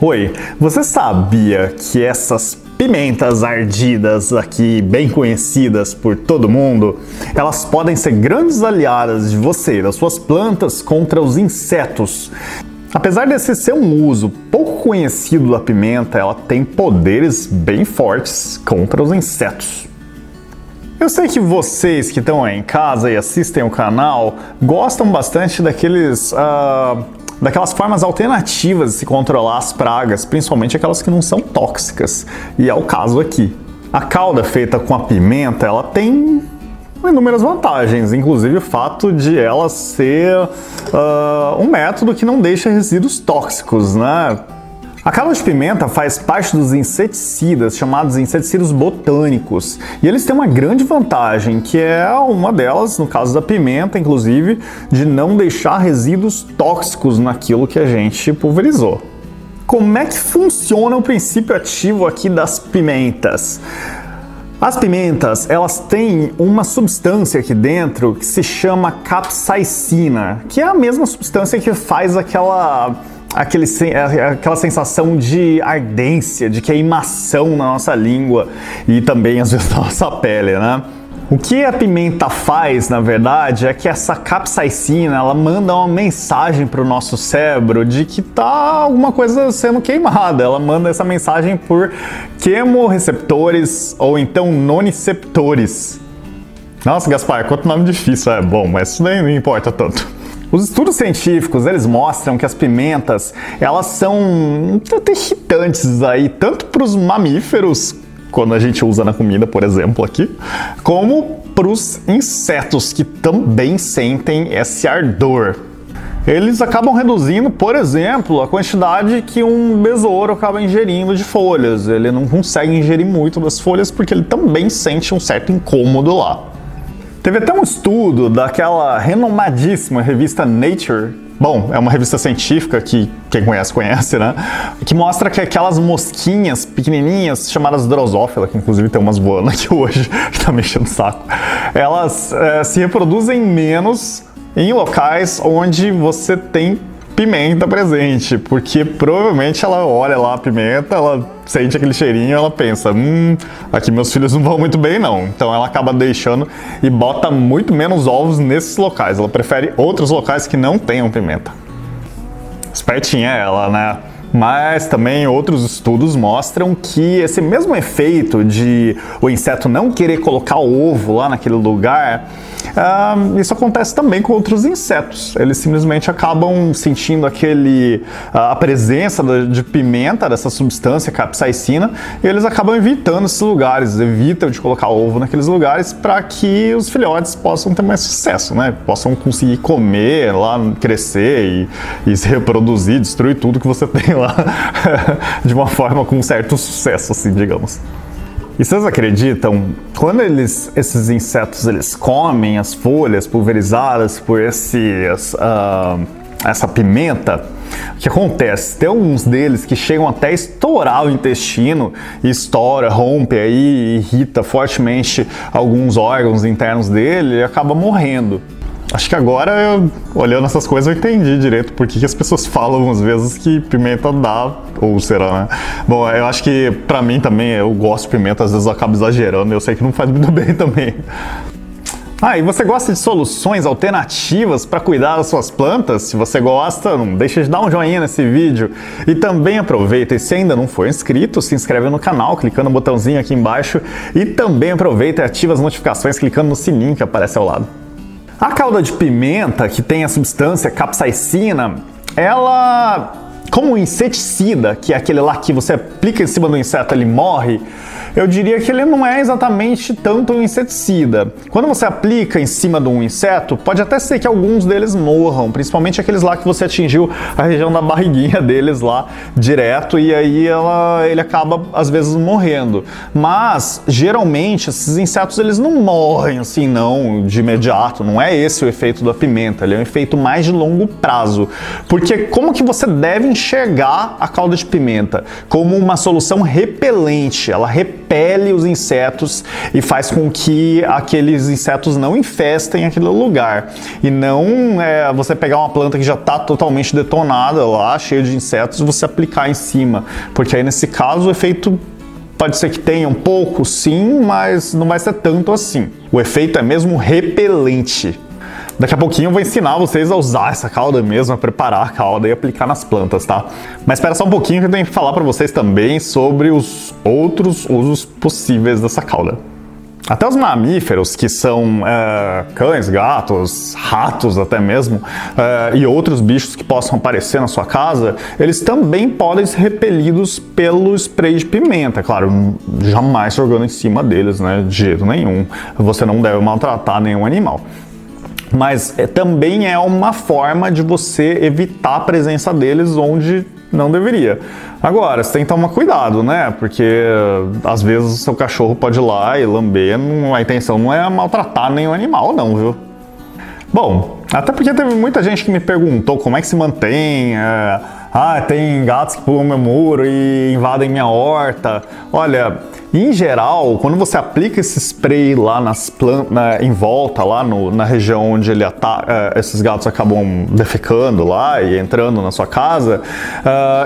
Oi, você sabia que essas pimentas ardidas aqui, bem conhecidas por todo mundo, elas podem ser grandes aliadas de você e das suas plantas contra os insetos? Apesar desse ser um uso pouco conhecido da pimenta, ela tem poderes bem fortes contra os insetos. Eu sei que vocês que estão aí em casa e assistem o canal gostam bastante daquelas formas alternativas de se controlar as pragas, principalmente aquelas que não são tóxicas, e é o caso aqui. A calda feita com a pimenta, ela tem inúmeras vantagens, inclusive o fato de ela ser um método que não deixa resíduos tóxicos, né? A calda de pimenta faz parte dos inseticidas, chamados inseticidas botânicos, e eles têm uma grande vantagem, que é uma delas, no caso da pimenta, inclusive, de não deixar resíduos tóxicos naquilo que a gente pulverizou. Como é que funciona o princípio ativo aqui das pimentas? As pimentas, elas têm uma substância aqui dentro que se chama capsaicina, que é a mesma substância que faz aquela sensação de ardência, de queimação na nossa língua e também às vezes na nossa pele, né? O que a pimenta faz, na verdade, é que essa capsaicina, ela manda uma mensagem para o nosso cérebro de que tá alguma coisa sendo queimada. Ela manda essa mensagem por quimorreceptores ou então nociceptores. Nossa, Gaspar, quanto nome difícil. É bom, mas isso nem importa tanto. Os estudos científicos, eles mostram que as pimentas, elas são um tanto irritantes aí, tanto para os mamíferos, quando a gente usa na comida, por exemplo, aqui, como para os insetos, que também sentem esse ardor. Eles acabam reduzindo, por exemplo, a quantidade que um besouro acaba ingerindo de folhas. Ele não consegue ingerir muito das folhas porque ele também sente um certo incômodo lá. Teve até um estudo daquela renomadíssima revista Nature. Bom, é uma revista científica que quem conhece, né? Que mostra que aquelas mosquinhas pequenininhas, chamadas drosófila, que inclusive tem umas voando aqui hoje, que tá mexendo o saco, elas se reproduzem menos em locais onde você tem pimenta presente, porque provavelmente ela olha lá a pimenta, ela sente aquele cheirinho, ela pensa, aqui meus filhos não vão muito bem não. Então ela acaba deixando e bota muito menos ovos nesses locais. Ela prefere outros locais que não tenham pimenta. Espertinha ela, né? Mas também outros estudos mostram que esse mesmo efeito de o inseto não querer colocar o ovo lá naquele lugar, isso acontece também com outros insetos. Eles simplesmente acabam sentindo a presença de pimenta, dessa substância capsaicina, e eles acabam evitando esses lugares, evitam de colocar ovo naqueles lugares para que os filhotes possam ter mais sucesso, né? Possam conseguir comer lá, crescer e se reproduzir, destruir tudo que você tem lá de uma forma com um certo sucesso, assim, digamos. E vocês acreditam, quando esses insetos eles comem as folhas pulverizadas por essa pimenta, o que acontece? Tem alguns deles que chegam até a estourar o intestino, e estoura, rompe aí, irrita fortemente alguns órgãos internos dele e acaba morrendo. Acho que agora, olhando essas coisas, eu entendi direito por que as pessoas falam às vezes que pimenta dá, ou será, né? Bom, eu acho que pra mim também, eu gosto de pimenta, às vezes eu acabo exagerando, eu sei que não faz muito bem também. E você gosta de soluções alternativas para cuidar das suas plantas? Se você gosta, não deixa de dar um joinha nesse vídeo. E também aproveita, e se ainda não for inscrito, se inscreve no canal, clicando no botãozinho aqui embaixo. E também aproveita e ativa as notificações clicando no sininho que aparece ao lado. A calda de pimenta, que tem a substância capsaicina, ela, como um inseticida, que é aquele lá que você aplica em cima do inseto, ele morre, eu diria que ele não é exatamente tanto um inseticida. Quando você aplica em cima de um inseto, pode até ser que alguns deles morram, principalmente aqueles lá que você atingiu a região da barriguinha deles lá direto, e aí ele acaba às vezes morrendo. Mas geralmente esses insetos eles não morrem assim não de imediato, não é esse o efeito da pimenta, ele é um efeito mais de longo prazo. Porque como que você deve enxergar a calda de pimenta como uma solução repelente. Ela repele os insetos e faz com que aqueles insetos não infestem aquele lugar. E não você pegar uma planta que já está totalmente detonada lá, cheia de insetos, e você aplicar em cima. Porque aí nesse caso o efeito pode ser que tenha um pouco, sim, mas não vai ser tanto assim. O efeito é mesmo repelente. Daqui a pouquinho eu vou ensinar vocês a usar essa calda mesmo, a preparar a calda e aplicar nas plantas, tá? Mas espera só um pouquinho que eu tenho que falar para vocês também sobre os outros usos possíveis dessa calda. Até os mamíferos, que são cães, gatos, ratos até mesmo, e outros bichos que possam aparecer na sua casa, eles também podem ser repelidos pelo spray de pimenta. Claro, jamais jogando em cima deles, né? De jeito nenhum. Você não deve maltratar nenhum animal. Mas também é uma forma de você evitar a presença deles onde não deveria. Agora, você tem que tomar cuidado, né? Porque às vezes o seu cachorro pode ir lá e lamber, a intenção não é maltratar nenhum animal não, viu? Bom, até porque teve muita gente que me perguntou como é que se mantém... tem gatos que pulam meu muro e invadem minha horta. Olha, em geral, quando você aplica esse spray lá nas plantas, em volta, lá na região onde esses gatos acabam defecando lá e entrando na sua casa,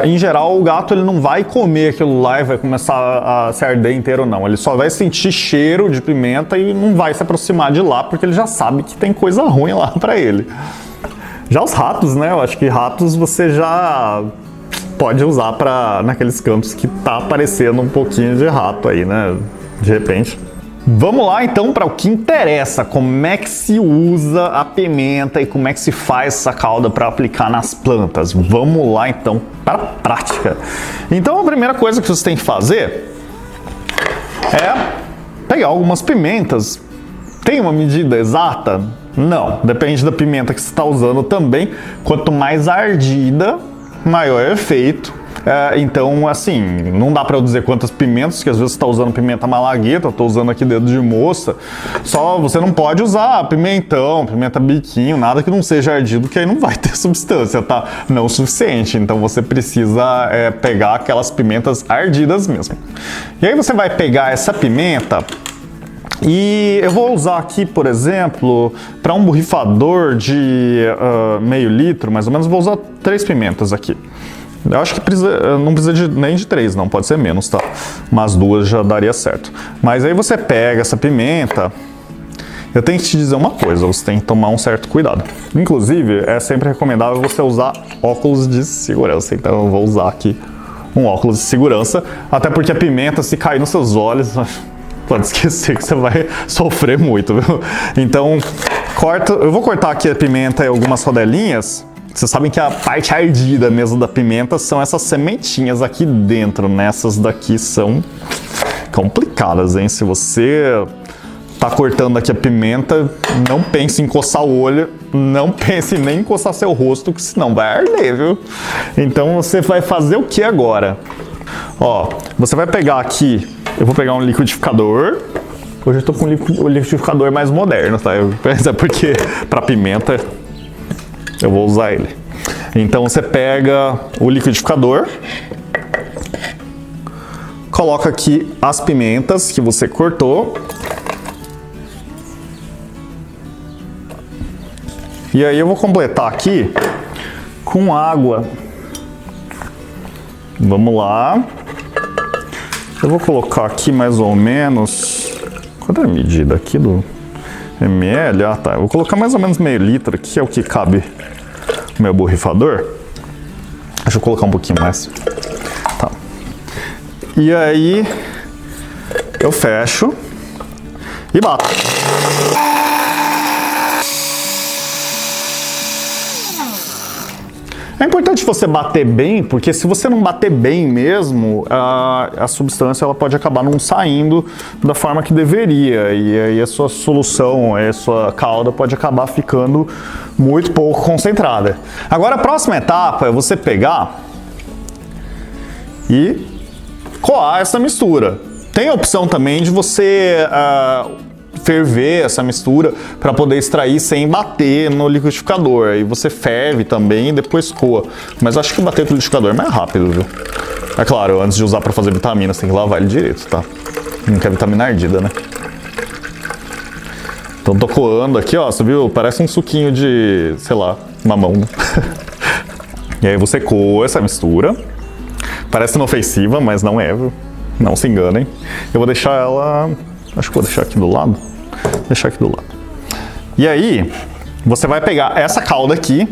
em geral o gato ele não vai comer aquilo lá e vai começar a se arder inteiro, não. Ele só vai sentir cheiro de pimenta e não vai se aproximar de lá porque ele já sabe que tem coisa ruim lá pra ele. Já os ratos, né? Eu acho que ratos você já pode usar naqueles campos que tá aparecendo um pouquinho de rato aí, né? De repente. Vamos lá então para o que interessa, como é que se usa a pimenta e como é que se faz essa calda para aplicar nas plantas. Vamos lá então para a prática. Então a primeira coisa que você tem que fazer é pegar algumas pimentas. Tem uma medida exata? Não, depende da pimenta que você está usando também. Quanto mais ardida, maior efeito. Então, assim, não dá para eu dizer quantas pimentas, que às vezes você está usando pimenta malagueta, eu estou usando aqui dedo de moça. Só você não pode usar pimentão, pimenta biquinho, nada que não seja ardido, que aí não vai ter substância, tá? Não o suficiente. Então você precisa pegar aquelas pimentas ardidas mesmo. E aí você vai pegar essa pimenta. E eu vou usar aqui, por exemplo, para um borrifador de meio litro, mais ou menos, vou usar 3 pimentas aqui. Eu acho que não precisa nem de 3, não, pode ser menos, tá? Mas 2 já daria certo. Mas aí você pega essa pimenta. Eu tenho que te dizer uma coisa, você tem que tomar um certo cuidado. Inclusive, é sempre recomendável você usar óculos de segurança. Então eu vou usar aqui um óculos de segurança, até porque a pimenta, se cair nos seus olhos... Pode esquecer que você vai sofrer muito, viu? Então, eu vou cortar aqui a pimenta em algumas rodelinhas. Vocês sabem que a parte ardida mesmo da pimenta são essas sementinhas aqui dentro, né? Essas daqui são complicadas, hein? Se você tá cortando aqui a pimenta, não pense em coçar o olho, não pense nem em coçar seu rosto, que senão vai arder, viu? Então, você vai fazer o que agora? Ó, você vai pegar aqui... Eu vou pegar um liquidificador. Hoje eu tô com o liquidificador mais moderno, tá? É porque para pimenta eu vou usar ele. Então você pega o liquidificador, coloca aqui as pimentas que você cortou. E aí eu vou completar aqui com água. Vamos lá. Eu vou colocar aqui mais ou menos... Qual é a medida aqui do ml? Ah, tá. Eu vou colocar mais ou menos meio litro, que é o que cabe no meu borrifador. Deixa eu colocar um pouquinho mais. Tá. E aí eu fecho e bato. É importante você bater bem, porque se você não bater bem mesmo, a substância ela pode acabar não saindo da forma que deveria. E aí a sua solução, a sua calda pode acabar ficando muito pouco concentrada. Agora a próxima etapa é você pegar e coar essa mistura. Tem a opção também de você ferver essa mistura para poder extrair sem bater no liquidificador. Aí você ferve também e depois coa. Mas acho que bater no liquidificador é mais rápido, viu? É claro, antes de usar para fazer vitamina, você tem que lavar ele direito, tá? Não quer vitamina ardida, né? Então tô coando aqui, ó, você viu? Parece um suquinho de, sei lá, mamão. E aí você coa essa mistura. Parece inofensiva, mas não é, viu? Não se enganem. Eu vou deixar ela... Acho que vou deixar aqui do lado. Deixar aqui do lado. E aí, você vai pegar essa calda aqui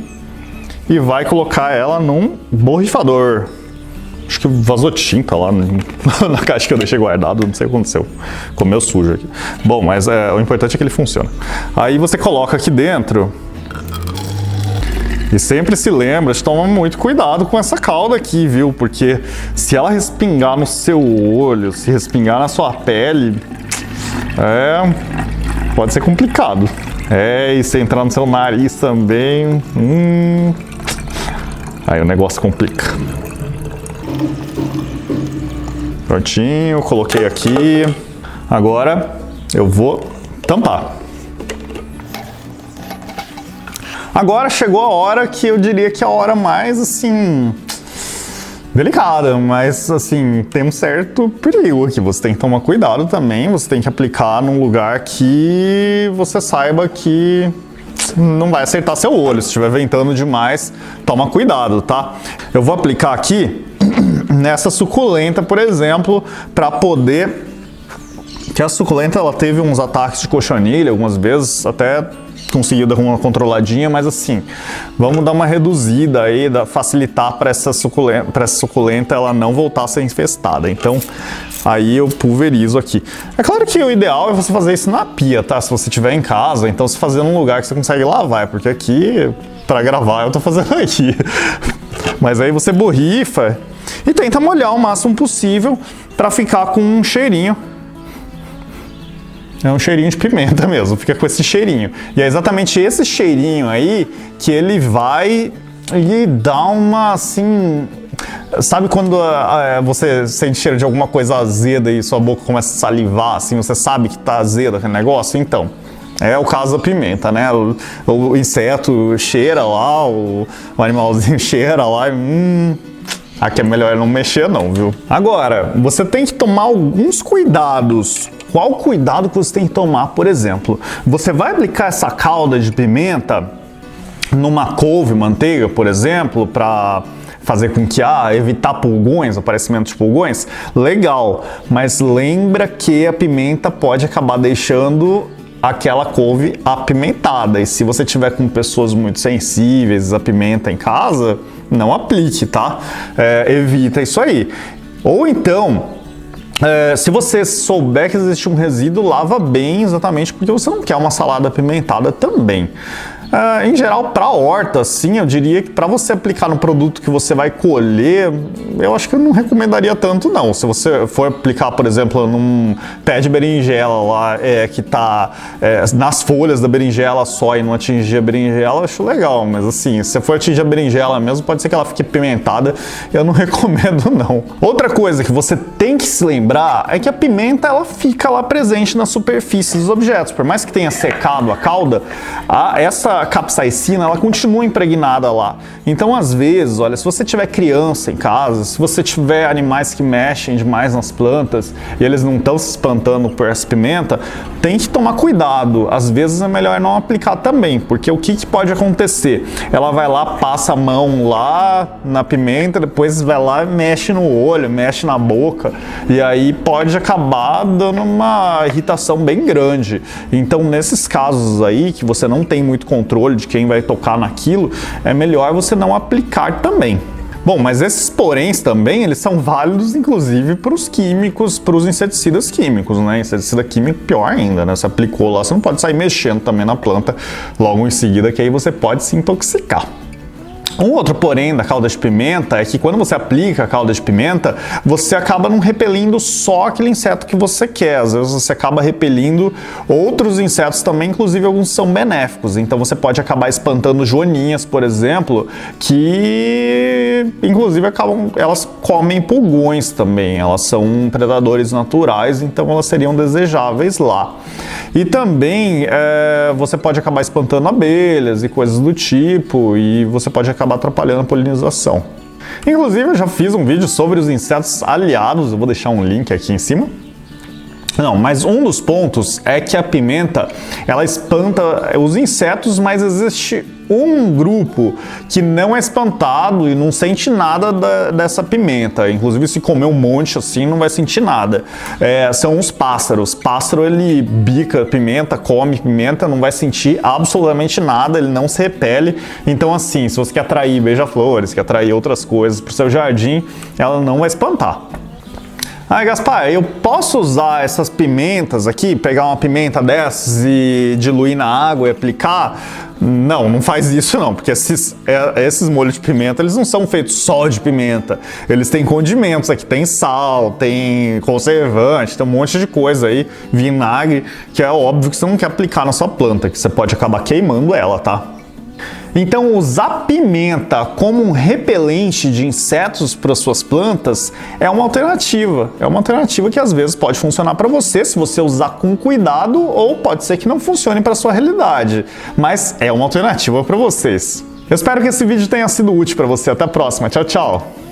e vai colocar ela num borrifador. Acho que vazou tinta lá na caixa que eu deixei guardado, não sei o que aconteceu. Comeu sujo aqui. Bom, mas o importante é que ele funciona. Aí você coloca aqui dentro. E sempre se lembra de tomar muito cuidado com essa calda aqui, viu? Porque se ela respingar no seu olho, se respingar na sua pele, pode ser complicado. E se entrar no seu nariz também, aí o negócio complica. Prontinho, coloquei aqui. Agora eu vou tampar. Agora chegou a hora que eu diria que é a hora mais, assim, delicada, mas, assim, tem um certo perigo aqui. Você tem que tomar cuidado também, você tem que aplicar num lugar que você saiba que não vai acertar seu olho. Se estiver ventando demais, toma cuidado, tá? Eu vou aplicar aqui nessa suculenta, por exemplo, para poder... Que a suculenta, ela teve uns ataques de cochonilha algumas vezes, até conseguiu dar uma controladinha, mas assim, vamos dar uma reduzida aí, facilitar para essa suculenta ela não voltar a ser infestada. Então, aí eu pulverizo aqui. É claro que o ideal é você fazer isso na pia, tá? Se você estiver em casa, então se fazer num lugar que você consegue lavar, porque aqui, para gravar, eu tô fazendo aqui. Mas aí você borrifa e tenta molhar o máximo possível para ficar com um cheirinho. É um cheirinho de pimenta mesmo, fica com esse cheirinho. E é exatamente esse cheirinho aí que ele vai e dá uma, assim... Sabe quando você sente cheiro de alguma coisa azeda e sua boca começa a salivar, assim, você sabe que tá azeda aquele negócio? Então, é o caso da pimenta, né? O inseto cheira lá, o animalzinho cheira lá e... Aqui é melhor não mexer não, viu? Agora, você tem que tomar alguns cuidados. Qual cuidado que você tem que tomar? Por exemplo, você vai aplicar essa calda de pimenta numa couve, manteiga, por exemplo, para fazer com que evitar pulgões, aparecimento de pulgões? Legal, mas lembra que a pimenta pode acabar deixando aquela couve apimentada. E se você tiver com pessoas muito sensíveis à pimenta em casa, não aplique, tá? Evita isso aí. Ou então, se você souber que existe um resíduo, lava bem, exatamente porque você não quer uma salada apimentada também. Em geral, para horta, assim, eu diria que para você aplicar no produto que você vai colher, eu acho que eu não recomendaria tanto, não. Se você for aplicar, por exemplo, num pé de berinjela lá, que está nas folhas da berinjela só e não atingir a berinjela, eu acho legal. Mas assim, se você for atingir a berinjela mesmo, pode ser que ela fique pimentada. Eu não recomendo, não. Outra coisa que você tem que se lembrar é que a pimenta, ela fica lá presente na superfície dos objetos. Por mais que tenha secado a calda, essa capsaicina, ela continua impregnada lá. Então, às vezes, olha, se você tiver criança em casa, se você tiver animais que mexem demais nas plantas e eles não estão se espantando por essa pimenta, tem que tomar cuidado. Às vezes é melhor não aplicar também, porque o que pode acontecer? Ela vai lá, passa a mão lá na pimenta, depois vai lá e mexe no olho, mexe na boca, e aí pode acabar dando uma irritação bem grande. Então, nesses casos aí, que você não tem muito controle de quem vai tocar naquilo, é melhor você não aplicar também. Bom, mas esses poréns também, eles são válidos, inclusive, para os químicos, para os inseticidas químicos, né? Inseticida químico, pior ainda, né? Você aplicou lá, você não pode sair mexendo também na planta logo em seguida, que aí você pode se intoxicar. Um outro porém da calda de pimenta é que quando você aplica a calda de pimenta, você acaba não repelindo só aquele inseto que você quer. Às vezes você acaba repelindo outros insetos também, inclusive alguns são benéficos. Então você pode acabar espantando joaninhas, por exemplo, que inclusive elas comem pulgões também. Elas são predadores naturais, então elas seriam desejáveis lá. E também você pode acabar espantando abelhas e coisas do tipo, e você pode acabar atrapalhando a polinização. Inclusive, eu já fiz um vídeo sobre os insetos aliados, eu vou deixar um link aqui em cima. Não, mas um dos pontos é que a pimenta, ela espanta os insetos, mas existe um grupo que não é espantado e não sente nada dessa pimenta. Inclusive, se comer um monte assim, não vai sentir nada. São os pássaros. Pássaro, ele bica pimenta, come pimenta, não vai sentir absolutamente nada, ele não se repele. Então, assim, se você quer atrair beija-flores, quer atrair outras coisas para o seu jardim, ela não vai espantar. Aí, Gaspar, eu posso usar essas pimentas aqui, pegar uma pimenta dessas e diluir na água e aplicar? Não, não faz isso não, porque esses molhos de pimenta, eles não são feitos só de pimenta. Eles têm condimentos aqui, tem sal, tem conservante, tem um monte de coisa aí, vinagre, que é óbvio que você não quer aplicar na sua planta, que você pode acabar queimando ela, tá? Então, usar pimenta como um repelente de insetos para suas plantas é uma alternativa. É uma alternativa que às vezes pode funcionar para você se você usar com cuidado, ou pode ser que não funcione para sua realidade. Mas é uma alternativa para vocês. Eu espero que esse vídeo tenha sido útil para você. Até a próxima. Tchau, tchau!